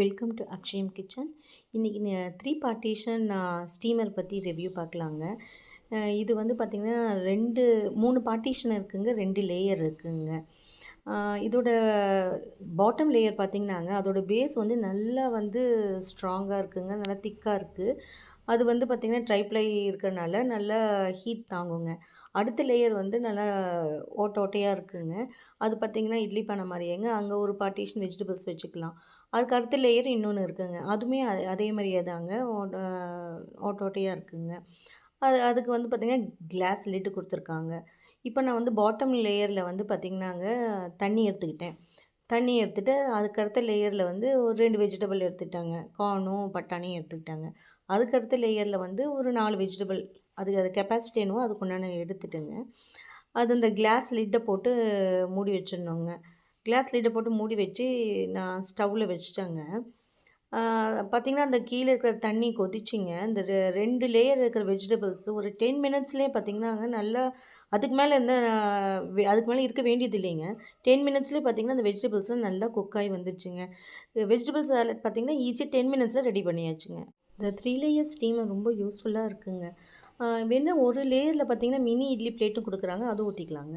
Welcome to Akshayam kitchen. இன்றைக்கி 3 partition steamer பற்றி review பார்க்கலாங்க. இது வந்து பார்த்திங்கன்னா 3 பார்ட்டிஷன் இருக்குங்க, 2 லேயர் இருக்குங்க. இதோட பாட்டம் லேயர் பார்த்திங்கனாங்க, அதோட பேஸ் வந்து நல்லா வந்து ஸ்ட்ராங்காக இருக்குங்க, நல்லா திக்காக இருக்குது. அது வந்து பார்த்திங்கன்னா ட்ரைப்ளை இருக்கிறனால நல்லா ஹீட் தாங்குங்க. அடுத்த லேயர் வந்து நல்லா ஓட்டையாக இருக்குங்க. அது பார்த்திங்கன்னா இட்லி பானை மாதிரியேங்க, அங்கே ஒரு பார்ட்டிஷன் வெஜிடபிள்ஸ் வச்சுக்கலாம். அதுக்கு அடுத்த லேயர் இன்னொன்று இருக்குங்க, அதுவுமே அதே மாதிரியே தாங்க ஓட்டையாக இருக்குங்க. அதுக்கு வந்து பார்த்திங்கன்னா கிளாஸ் லிட்டு கொடுத்துருக்காங்க. இப்போ நான் வந்து பாட்டம் லேயரில் வந்து பார்த்திங்கனாங்க தண்ணி எடுத்துக்கிட்டேன். தண்ணி எடுத்துகிட்டு அதுக்கு அடுத்த லேயரில் வந்து ஒரு 2 வெஜிடபிள் எடுத்துக்கிட்டாங்க. கார்னும் பட்டாணியும் எடுத்துக்கிட்டாங்க. அதுக்கடுத்த லேயரில் வந்து ஒரு 4 வெஜிடபிள், அது கெப்பாசிட்டி என்னவோ அதுக்குண்டான எடுத்துட்டுங்க. அது அந்த கிளாஸ் லிட்டை போட்டு மூடி வச்சிடணுங்க. கிளாஸ் லிட்டை போட்டு மூடி வச்சு நான் ஸ்டவ்வில் வச்சுட்டேங்க. பார்த்திங்கன்னா அந்த கீழே இருக்கிற தண்ணி கொதிச்சிங்க. இந்த 2 லேயர் இருக்கிற வெஜிடபிள்ஸ் ஒரு 10 மினிட்ஸ்லேயே பார்த்திங்கன்னாங்க நல்லா, அதுக்கு மேலே அதுக்கு மேலே இருக்க வேண்டியது இல்லைங்க. 10 மினிட்ஸ்லேயே பார்த்திங்கன்னா அந்த வெஜிடபிள்ஸ்லாம் நல்லா குக்காகி வந்துடுச்சுங்க. வெஜிடபிள் சாலட் பார்த்திங்கன்னா ஈஸி 10 மினிட்ஸில் ரெடி பண்ணியாச்சுங்க. இந்த 3 லேயர் ஸ்டீமர் ரொம்ப யூஸ்ஃபுல்லாக இருக்குங்க. வேணால் ஒரு லேயரில் பார்த்திங்கன்னா மினி இட்லி பிளேட்டும் கொடுக்குறாங்க, அதுவும் ஊற்றிக்கலாங்க.